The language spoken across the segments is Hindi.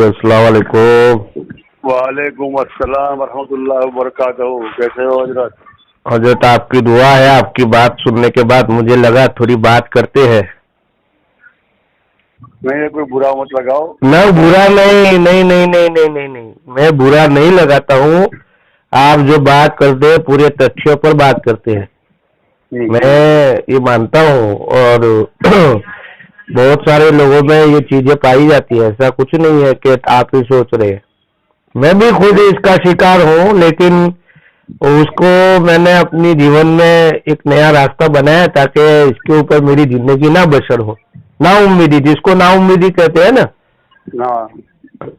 अस्सलाम वालेकुम। वालेकुम अस्सलाम वरहमतुल्लाहि वबरकातुहू। कैसे हो हजरत? हजरत आपकी दुआ है। आपकी बात सुनने के बाद मुझे लगा थोड़ी बात करते हैं। नहीं, कोई बुरा मत लगाओ। ना बुरा नहीं नहीं नहीं नहीं नहीं नहीं नहीं, मैं बुरा नहीं लगाता हूँ। आप जो बात करते हैं पूरे तथ्यों पर बात करते हैं, मैं ये मानता हूँ। और बहुत सारे लोगों में ये चीजें पाई जाती है, ऐसा कुछ नहीं है कि आप ही सोच रहे हैं। मैं भी खुद इसका शिकार हूँ, लेकिन उसको मैंने अपनी जीवन में एक नया रास्ता बनाया ताकि इसके ऊपर मेरी जिंदगी ना बसर हो। नाउम्मीदी, जिसको नाउम्मीदी कहते हैं ना,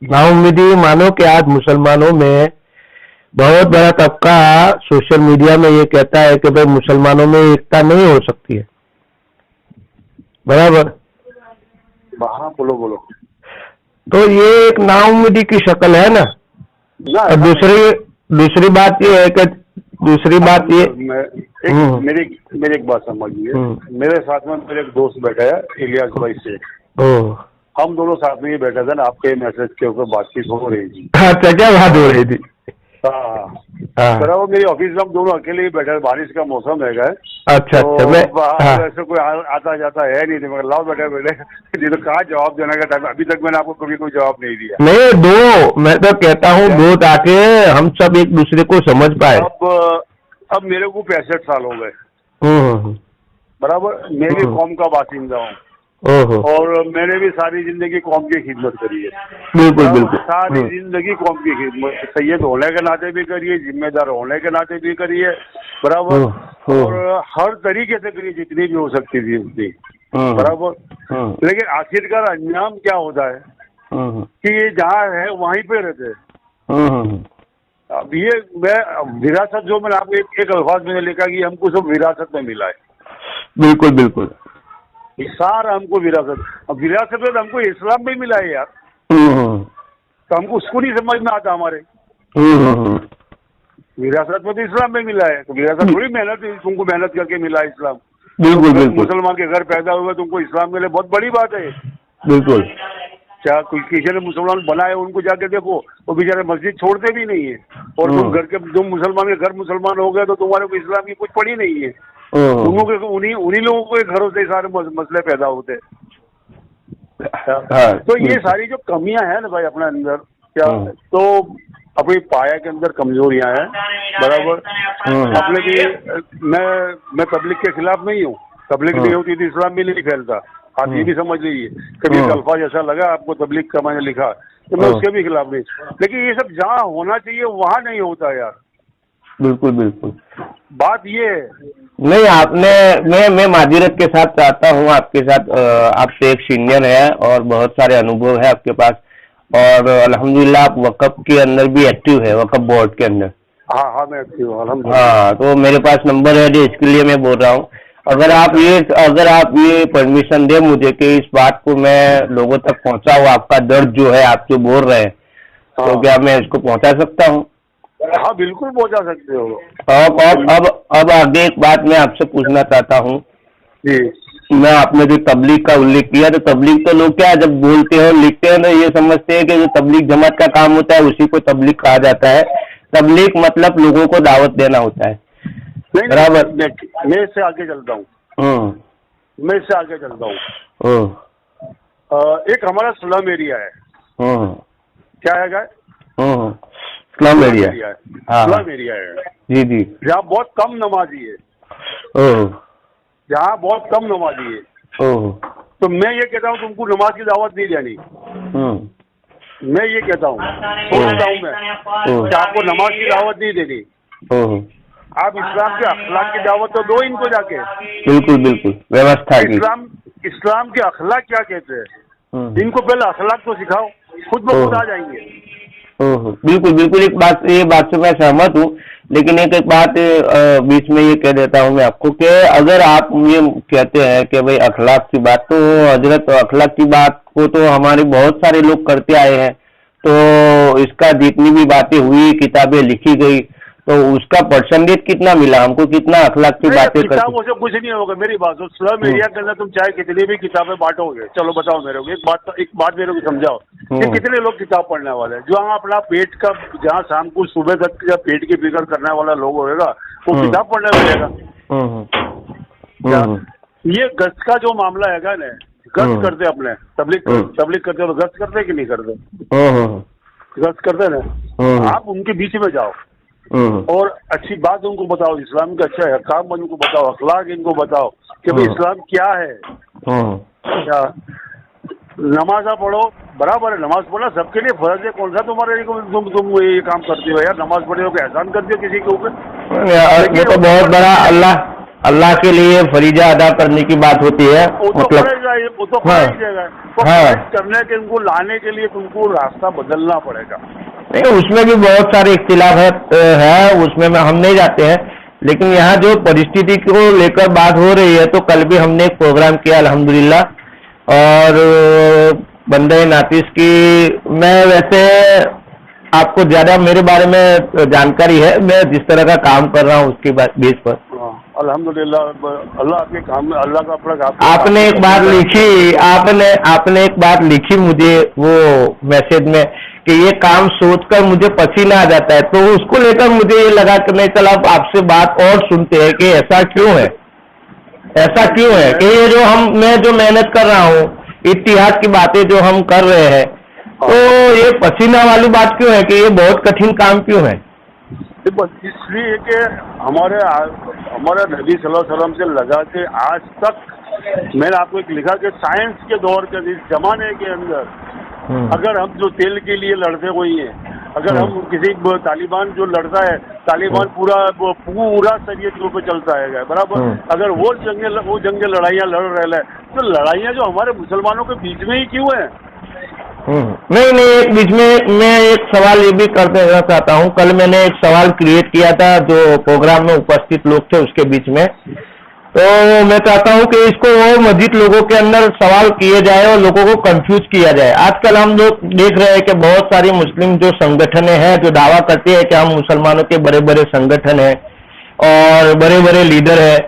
नाउम्मीदी। मानो कि आज मुसलमानों में बहुत बड़ा तबका सोशल मीडिया में ये कहता है कि भाई मुसलमानों में एकता नहीं हो सकती है, बराबर? हाँ, बोलो बोलो। तो ये एक नाउम्मीदी की शक्ल है ना। और दूसरी बात ये है कि मेरी एक बात समझिए। मेरे साथ में मेरे एक दोस्त बैठा है, इलियास भाई से। हम दोनों साथ में ही बैठे थे ना, आपके मैसेज के ऊपर बातचीत हो रही थी। अच्छा, क्या बात हो रही थी? वो मेरी ऑफिस में हम दोनों अकेले ही बैठे, बारिश का मौसम है। अच्छा तो अच्छा, ऐसे कोई आता जाता है नहीं, मगर लाओ बैठे नहीं तो कहाँ जवाब देने का टाइम। अभी तक मैंने आपको कभी कोई जवाब नहीं दिया। नहीं दो, मैं तो कहता हूँ दो, ताकि हम सब एक दूसरे को समझ पाए। अब मेरे को 65 साल हो गए, बराबर। मैं भी कौम का बासिंदा हूँ और मैंने भी सारी जिंदगी कौम की खिदमत करी है। बिल्कुल बिल्कुल, सारी जिंदगी कौम की खिदमत, सैयद होने के नाते भी करी है, जिम्मेदार होने के नाते भी करी है, बराबर। और हर तरीके से करी, जितनी भी हो सकती थी उतनी, बराबर। लेकिन आखिरकार अंजाम क्या होता है कि ये जहाँ है वहीं पे रहते हैं। अब ये मैं विरासत, जो मैंने आपको एक अल्फाज में लिखा कि हमको सब विरासत में मिला है। बिल्कुल बिल्कुल, सारा हमको विरासत। अब विरासत में हमको इस्लाम में मिला है यार, तो हमको उसको नहीं समझ में आता हमारे। विरासत में तो इस्लाम में मिला है, तो विरासत थोड़ी मेहनत, तुमको मेहनत करके मिला है इस्लाम। बिल्कुल बिल्कुल, मुसलमान के घर पैदा हुए तुमको इस्लाम मिले, बहुत बड़ी बात है। बिल्कुल। क्या कोई किसी ने मुसलमान बनाए, उनको जाके देखो, वो बेचारे मस्जिद छोड़ते भी नहीं है। और तुम मुसलमान के घर मुसलमान हो गए तो तुम्हारे को इस्लाम की कुछ पड़ी नहीं है। उन्हीं लोगों के घरों से सारे मसले पैदा होते हैं। तो ये सारी जो कमियां हैं ना भाई अपने अंदर, क्या तो अपनी पाया के अंदर कमजोरियां हैं, बराबर। अपने भी मैं तबलीग के खिलाफ नहीं हूँ। तबलीग नहीं होती तो इस्लाम भी नहीं फैलता, आप ये भी समझ लीजिए। कभी एक अल्फाज ऐसा लगा आपको तबलीग का मैंने लिखा, तो मैं उसके भी खिलाफ नहीं। लेकिन ये सब जहाँ होना चाहिए वहाँ नहीं होता यार। बिल्कुल बिल्कुल, बात ये है। नहीं, आपने मैं माजिरत के साथ चाहता हूँ आपके साथ, आपसे एक सीनियर है और बहुत सारे अनुभव है आपके पास, और अल्हम्दुलिल्लाह आप वक़्फ़ के अंदर भी एक्टिव है, वक़्फ़ बोर्ड के अंदर। हाँ, मैं एक्टिव हूँ अल्हम्दुलिल्लाह। हाँ, तो मेरे पास नंबर है, इसके लिए मैं बोल रहा हूँ। अगर आप ये परमिशन दे मुझे कि इस बात को मैं लोगों तक पहुँचाऊँ, आपका दर्द जो है आप जो बोल रहे हैं, तो क्या मैं इसको पहुँचा सकता हूँ? हाँ, बिल्कुल पहुँचा सकते हो। अब आगे एक बात मैं आपसे पूछना चाहता हूँ। मैं आपने जो तबलीग का उल्लेख किया, तो तबलीग तो लोग क्या जब बोलते हैं लिखते हैं तो ये समझते हैं कि जो तबलीग जमात का काम होता है उसी को तबलीग कहा जाता है। तबलीग मतलब लोगों को दावत देना होता है, बराबर। मैं इससे आगे चलता हूँ। एक हमारा स्लम एरिया है। क्या है? स्लम एरिया है। स्लम एरिया है जी जी, जहाँ बहुत कम नमाजी है। तो मैं ये कहता हूँ तुमको नमाज की दावत नहीं देनी। मैं ये कहता हूँ, सोचता हूँ मैं कि आपको नमाज की दावत नहीं देनी। आप इस्लाम के अखलाक की दावत तो दो इनको जाके। बिल्कुल बिल्कुल, व्यवस्था की। इस्लाम के अखलाक क्या कहते हैं, इनको पहले अखलाक तो सिखाओ, खुद ब खुद आ जाएंगे। बिल्कुल बिल्कुल, ये बात से मैं सहमत हूँ। लेकिन एक बात बीच में ये कह देता हूँ मैं आपको कि अगर आप ये कहते हैं कि भाई अखलाक की बात, तो हजरत अखलाक की बात को तो हमारे बहुत सारे लोग करते आए हैं। तो इसका जितनी भी बातें हुई, किताबें लिखी गई, तो उसका परसेंटेज कितना मिला हमको, कितना अखलाक की बातें करते? किताबों से कुछ नहीं होगा। मेरी बात तो स्लम एरिया के अंदर तुम चाहे कितनी भी किताबें बांटोगे, चलो बताओ मेरे को एक बात मेरे को समझाओ कि कितने लोग किताब पढ़ने वाले हैं? जो अपना पेट का, जहाँ शाम को सुबह तक का पेट की फिक्र करने वाला लोग होगा वो किताब पढ़ने लगेगा। ये गश्त का जो मामला है ना, गश्त करते अपने तबलीग करते हो, गश्त करते कि नहीं करते? गश्त करते ना, आप उनके बीच में जाओ और अच्छी बात उनको बताओ, इस्लाम का अच्छा है काम उनको बताओ, अखलाक इनको बताओ कि भाई इस्लाम क्या है। क्या नमाज़ पढ़ो, बराबर है, नमाज पढ़ना सबके लिए फर्ज है। कौन सा तुम्हारे तुम ये काम करते हो यार? नमाज पढ़े हो कि एहसान करते हो किसी के ऊपर? ये तो बहुत बड़ा अल्लाह के लिए फरीजा अदा करने की बात होती है। वो तो पड़ेगा, वो तो पड़ा ही जाएगा। करने के उनको लाने के लिए तुमको रास्ता बदलना पड़ेगा। नहीं, उसमें भी बहुत सारे इख्तिलाफ है, उसमें हम नहीं जाते हैं। लेकिन यहाँ जो परिस्थिति को लेकर बात हो रही है, तो कल भी हमने एक प्रोग्राम किया अल्हम्दुलिल्लाह, और बंदे नातिस की, मैं वैसे आपको ज्यादा मेरे बारे में जानकारी है, मैं जिस तरह का काम कर रहा हूँ उसके बेस पर अल्हम्दुलिल्लाह अल्लाह आपके काम में, अल्लाह का अपना। आपने एक बात लिखी, आपने एक बात लिखी मुझे वो मैसेज में कि ये काम सोचकर मुझे पसीना आ जाता है, तो उसको लेकर मुझे ये लगा कि नहीं, चल अब आपसे बात और सुनते हैं कि ऐसा क्यों है कि ये जो मैं जो मेहनत कर रहा हूँ, इतिहास की बातें जो हम कर रहे हैं, तो ये पसीना वाली बात क्यों है कि ये बहुत कठिन काम क्यों है? इसलिए कि हमारे नबी सल्लल्लाहु अलैहि वसल्लम से लगा के आज तक, मैंने आपको एक लिखा कि साइंस के दौर के इस जमाने के अंदर अगर हम जो तेल के लिए लड़ते हुए हैं, अगर हम किसी तालिबान जो लड़ता है, तालिबान पूरा शरीयत के ऊपर चलता है बराबर, अगर वो जंगे लड़ाइयाँ लड़ रहे हैं, तो लड़ाइयाँ जो हमारे मुसलमानों के बीच में ही क्यों है? नहीं, एक बीच में मैं एक सवाल ये भी कर देना चाहता हूँ। कल मैंने एक सवाल क्रिएट किया था जो प्रोग्राम में उपस्थित लोग थे उसके बीच में, तो मैं चाहता हूँ कि इसको और मजीद लोगों के अंदर सवाल किए जाए और लोगों को कंफ्यूज किया जाए। आजकल हम लोग देख रहे हैं कि बहुत सारी मुस्लिम जो संगठनें हैं जो दावा करते हैं कि हम मुसलमानों के बड़े बड़े संगठन हैं और बड़े बड़े लीडर हैं,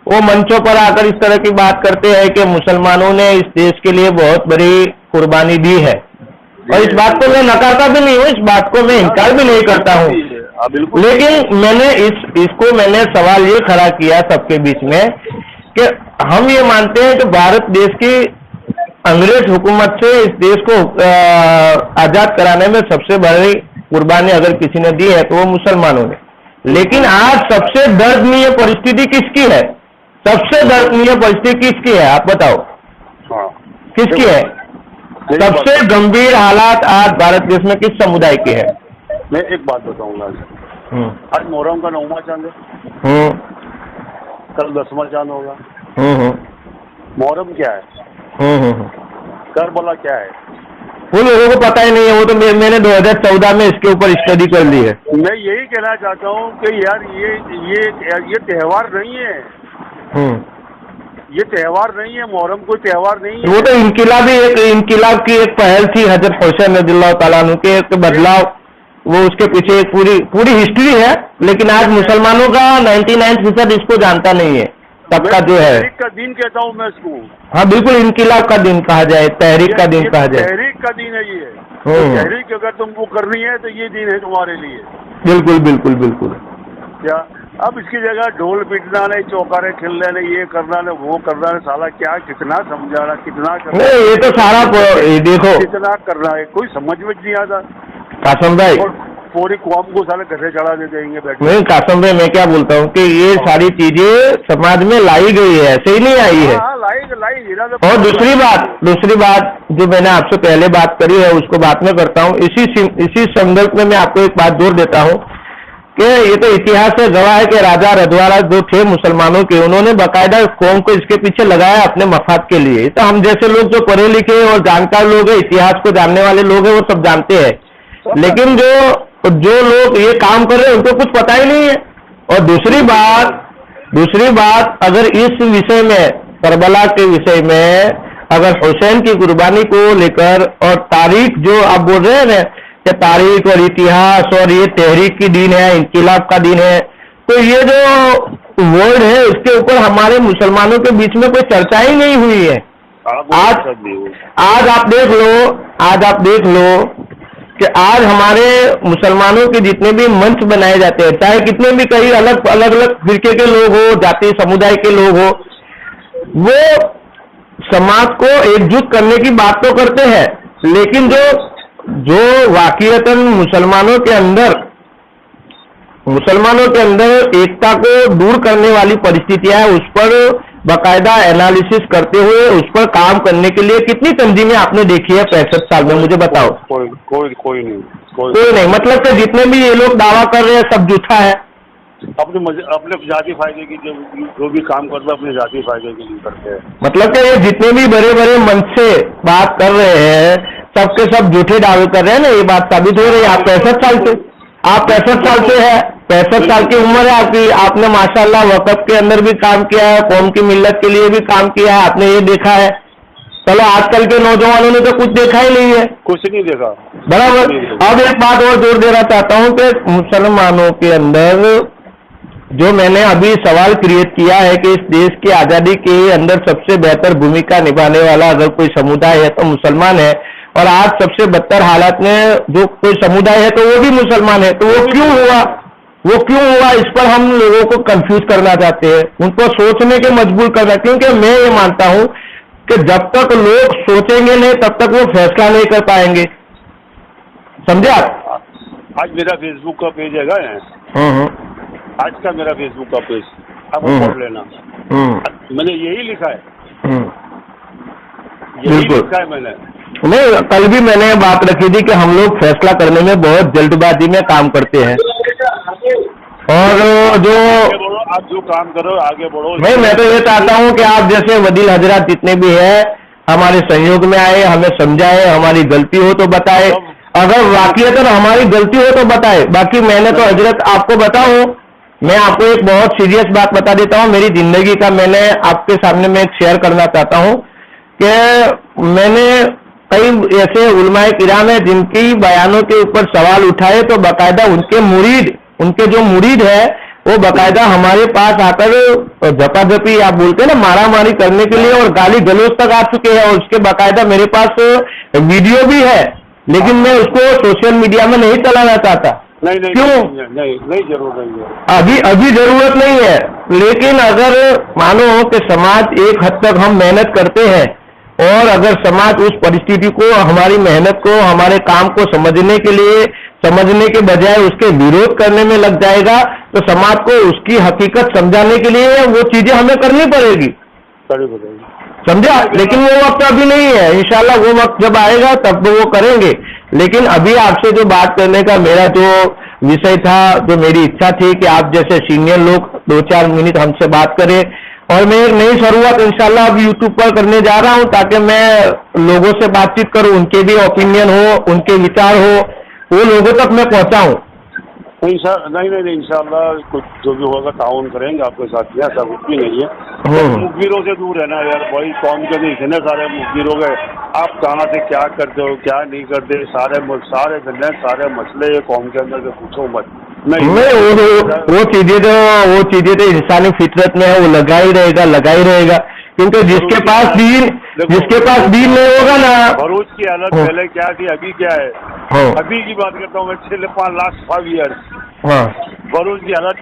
वो मंचों पर आकर इस तरह की बात करते हैं कि मुसलमानों ने इस देश के लिए बहुत बड़ी कुर्बानी दी है, और इस बात को मैं नकारता भी नहीं हूँ, इस बात को मैं इनकार भी नहीं करता हूँ। लेकिन मैंने इसको मैंने सवाल ये खड़ा किया सबके बीच में कि हम ये मानते हैं कि भारत देश की अंग्रेज हुकूमत से इस देश को आजाद कराने में सबसे बड़ी कुर्बानी अगर किसी ने दी है तो वो मुसलमानों ने। लेकिन आज सबसे दर्दनीय परिस्थिति किसकी है? सबसे दर्दनीय परिस्थिति किसकी है आप बताओ? किसकी है? सबसे गंभीर हालात आज भारत देश में किस समुदाय के है? मैं एक बात बताऊंगा, आज मोहर्रम का 9वां चांद है, कल 10वां चांद होगा। मोहर्रम क्या है? करबला क्या है? वो लोगों को पता ही नहीं है, वो तो मैंने 2014 में इसके ऊपर स्टडी कर ली है। मैं यही कहना चाहता हूँ कि यार ये त्योहार नहीं है, ये त्योहार नहीं है, मुहर्रम कोई त्योहार नहीं है। वो तो इनकिलाब की एक पहल थी हजरत हुसैन रज़ियल्लाहु ताला अन्हु के बदलाव, वो उसके पीछे एक पूरी हिस्ट्री है। लेकिन आज मुसलमानों का 99% इसको जानता नहीं है, सबका जो है। तहरीक का दिन कहता हूँ मैं इसको। हाँ बिल्कुल, इनकिलाब का दिन कहा जाए, तहरीक का दिन कहा जाए। तहरीक का दिन है ये, तहरीक अगर तुमको करनी है तो ये दिन है तुम्हारे लिए। बिल्कुल बिल्कुल बिल्कुल। क्या अब इसकी जगह ढोल पीटना नहीं, चौकारे खेलने नहीं, ये करना नहीं, वो करना नहीं, साला क्या कितना समझाना, कितना करना नहीं, ये तो सारा देखो कितना करना है, कोई समझ में नहीं आता। कासम भाई पूरी कौम को साले गधे चढ़ा दे देंगे बैठे। नहीं कासम भाई, मैं क्या बोलता हूँ कि ये सारी चीजें समाज में लाई गई है, ऐसे ही नहीं आई है। और दूसरी बात जो मैंने आपसे पहले बात करी है उसको बात में करता हूँ। इसी संदर्भ में मैं आपको एक बात जोड़ देता हूँ कि ये तो इतिहास से गवाह है कि राजा रजवाड़ा जो थे मुसलमानों के, उन्होंने बाकायदा कौम को इसके पीछे लगाया अपने मफाद के लिए। तो हम जैसे लोग जो पढ़े लिखे और जानकार लोग हैं, इतिहास को जानने वाले लोग हैं, वो सब जानते हैं। लेकिन जो लोग ये काम कर रहे हैं उनको कुछ पता ही नहीं है। और दूसरी बात अगर इस विषय में, करबला के विषय में, अगर हुसैन की कुर्बानी को लेकर और तारीख जो आप बोल रहे हैं ना कि तारीख और इतिहास और ये तहरीक की दीन है, इनकलाब का दीन है, तो ये जो वर्ड है इसके ऊपर हमारे मुसलमानों के बीच में कोई चर्चा ही नहीं हुई है। आज आप देख लो कि आज हमारे मुसलमानों के जितने भी मंच बनाए जाते हैं, चाहे कितने भी कई अलग अलग फिरके के लोग हो, जाति समुदाय के लोग हो, वो समाज को एकजुट करने की बात तो करते हैं, लेकिन जो वाकईतन मुसलमानों के अंदर एकता को दूर करने वाली परिस्थितियां हैं, उस पर बाकायदा एनालिसिस करते हुए उस पर काम करने के लिए कितनी तंजीमें आपने देखी है 65 साल में, मुझे बताओ। कोई नहीं। मतलब कि जितने भी ये लोग दावा कर रहे हैं सब झूठा है। अपने जाति फायदे की जो भी काम करते हैं अपने जाति फायदे के लिए करते हैं। मतलब कि ये जितने भी बड़े बड़े मंच से बात कर रहे हैं सबके सब झूठे दावे कर रहे हैं ना, ये बात साबित हो रही है। आप 65 साल से है, 65 साल की उम्र है आपकी, आपने माशाल्लाह वक़्फ़ के अंदर भी काम किया है, कौम की मिल्लत के लिए भी काम किया है, आपने ये देखा है। चलो आजकल के नौजवानों ने तो कुछ देखा ही नहीं है, कुछ नहीं देखा, बराबर। अब एक बात और जोर देना चाहता हूँ कि मुसलमानों के अंदर जो मैंने अभी सवाल क्रिएट किया है कि इस देश की आज़ादी के अंदर सबसे बेहतर भूमिका निभाने वाला अगर कोई समुदाय है तो मुसलमान है, और आज सबसे बदतर हालात में जो कोई समुदाय है तो वो भी मुसलमान है, तो वो क्यों हुआ, इस पर हम लोगों को कंफ्यूज करना चाहते हैं, उनको सोचने के मजबूर करना। क्योंकि मैं ये मानता हूं कि जब तक लोग सोचेंगे नहीं तब तक वो फैसला नहीं कर पाएंगे, समझे आप? आज मेरा फेसबुक का पेज है, आज का मेरा फेसबुक का पेज आप पढ़ लेना, मैंने यही लिखा है, यही लिखा है मैंने। नहीं, कल भी मैंने बात रखी थी कि हम लोग फैसला करने में बहुत जल्दबाजी में काम करते हैं, और जो आप जो काम करो आगे बढ़ो। नहीं, मैं तो ये चाहता हूँ कि आप जैसे वडील हजरात जितने भी हैं हमारे सहयोग में आए, हमें समझाए, हमारी गलती हो तो बताए, अगर वाकईतन हमारी गलती हो तो बताए। बाकी मैंने तो हजरत आपको बताऊं, मैं आपको एक बहुत सीरियस बात बता देता हूँ, मेरी जिंदगी का मैंने आपके सामने में एक शेयर करना चाहता हूँ कि मैंने कई ऐसे उलमाए किराम है जिनकी बयानों के ऊपर सवाल उठाए तो बाकायदा उनके जो मुरीद है वो बाकायदा हमारे पास आकर झपाझपी आप बोलते हैं ना, मारामारी करने के लिए और गाली गलौज तक आ चुके हैं, और उसके बाकायदा मेरे पास वीडियो भी है, लेकिन मैं उसको सोशल मीडिया में नहीं चलाना चाहता। नहीं, क्यों? नहीं जरूरत नहीं है, अभी जरूरत नहीं है, लेकिन अगर मानो कि समाज एक हद तक हम मेहनत करते हैं और अगर समाज उस परिस्थिति को, हमारी मेहनत को, हमारे काम को समझने के बजाय उसके विरोध करने में लग जाएगा तो समाज को उसकी हकीकत समझाने के लिए वो चीजें हमें करनी पड़ेगी, समझा? लेकिन वो वक्त अभी नहीं है, इंशाल्लाह वो वक्त जब आएगा तब वो करेंगे। लेकिन अभी आपसे जो बात करने का मेरा जो विषय था, जो मेरी इच्छा थी कि आप जैसे सीनियर लोग 2-4 मिनट हमसे बात करें, और मैं एक नई शुरुआत इंशाल्लाह अब यूट्यूब पर करने जा रहा हूं ताकि मैं लोगों से बातचीत करूं, उनके भी ओपिनियन हो, उनके विचार हो, वो लोगों तक मैं पहुंचाऊं। नहीं इंशाल्लाह कुछ जो भी होगा ताउन करेंगे आपके साथ, ऐसा कुछ भी नहीं है। मुखबिरों से दूर रहना यार, भाई कौम के नहीं इतने सारे मुखबिर हो गए, आप कहाँ से क्या करते हो क्या नहीं करते, सारे मसले कौम के अंदर से पूछो मत। नहीं वो चीजें तो इंसानी फितरत में है, वो लगा ही रहेगा, क्योंकि जिसके पास दीन नहीं होगा ना। भरूच की हालत पहले क्या थी, अभी क्या है? अभी की बात करता हूँ मैं, 5 ईयर्स भरूच की हालत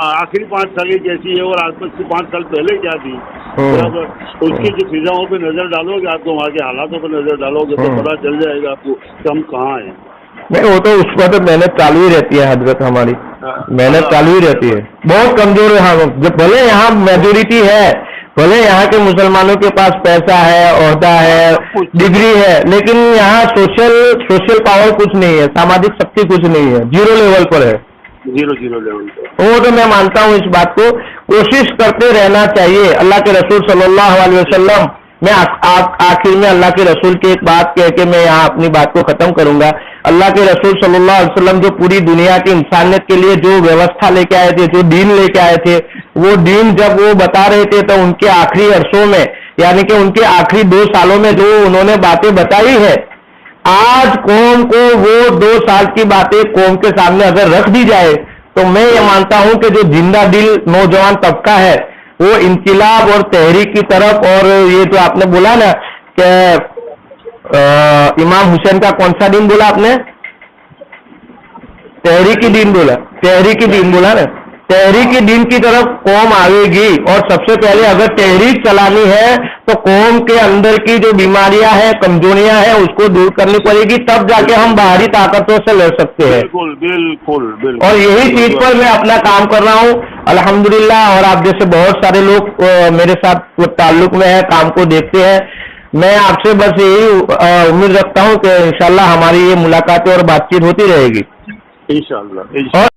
आखिरी 5 साल कैसी है और आज से 5 साल पहले क्या थी, बराबर। उसकी जो फिजाओं पे नजर डालोगे, आपको वहाँ के हालातों पर नजर डालोगे तो पता चल जाएगा आपको कि हम कहाँ हैं। नहीं, वो तो उस पर तो मेहनत चालू ही रहती है हजरत, हमारी मेहनत चालू ही रहती है, बहुत कमजोर है। हाँ, जब भले यहाँ मेजोरिटी है, भले यहाँ के मुसलमानों के पास पैसा है, ओहदा है, डिग्री है, लेकिन यहाँ सोशल पावर कुछ नहीं है, सामाजिक शक्ति कुछ नहीं है, 0 लेवल पर है, 0 लेवल पर। वो तो मैं मानता हूँ, इस बात को कोशिश करते रहना चाहिए। अल्लाह के रसूल सल्लल्लाहु अलैहि वसल्लम, मैं आखिर में अल्लाह के रसूल की एक बात कह के मैं यहाँ अपनी बात को खत्म करूंगा। अल्लाह के रसूल सल्लल्लाहु अलैहि वसल्लम जो पूरी दुनिया की इंसानियत के लिए जो व्यवस्था लेके आए थे, जो दीन लेके आए थे, वो दीन जब वो बता रहे थे तो उनके आखिरी अरसों में, यानी कि उनके आखिरी 2 सालों में जो उन्होंने बातें बताई है, आज कौम को वो 2 साल की बातें कौम के सामने अगर रख दी जाए तो मैं ये मानता हूं कि जो जिंदा दिल नौजवान तबका है वो इंकिलाब और तहरीक की तरफ, और ये जो आपने बोला ना कि इमाम हुसैन का कौन सा दिन बोला आपने? तहरीकी दिन बोला, तहरीकी दिन बोला ना, तहरीकी दिन की तरफ कौम आएगी। और सबसे पहले अगर तहरीक चलानी है तो कौम के अंदर की जो बीमारियां हैं, कमजोरियां हैं, उसको दूर करनी पड़ेगी, तब जाके हम बाहरी ताकतों से लड़ सकते हैं। बिल्कुल बिल्कुल बिल्कुल। और यही चीज पर मैं अपना काम कर रहा हूँ अल्हम्दुलिल्लाह। और आप जैसे बहुत सारे लोग मेरे साथ ताल्लुक में है, काम को देखते हैं। मैं आपसे बस यही उम्मीद रखता हूँ कि इंशाल्लाह हमारी ये मुलाकातें और बातचीत होती रहेगी इंशाल्लाह। और